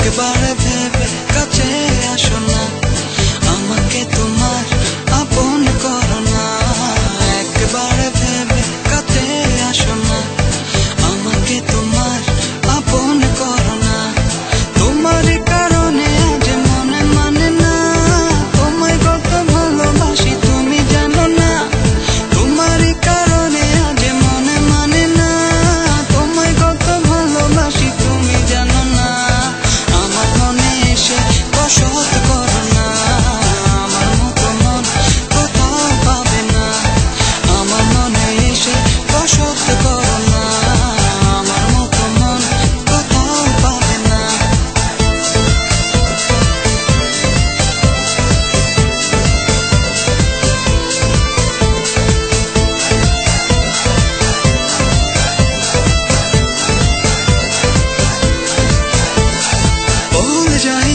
একবার ভেবে কাছে আসো না, আমাকে তোমার আপন করো না। একবার ভেবে কাছে আসো না, আমাকে তোমার আপন করো না। তোমার কারণে আজ মনে মানে না, তোমায় কত ভালোবাসি তুমি জানো না। তোমার কারণে আজ মনে মানে না, তোমায় কত ভালোবাসি তুমি জানো না। আমার মনে এসে বসত করো না, আমার মতো মন কোথাও পাবে না। আমার মনে এসে বসত করো না, আমার মতো মন কোথাও পাবে না। ভুল যাই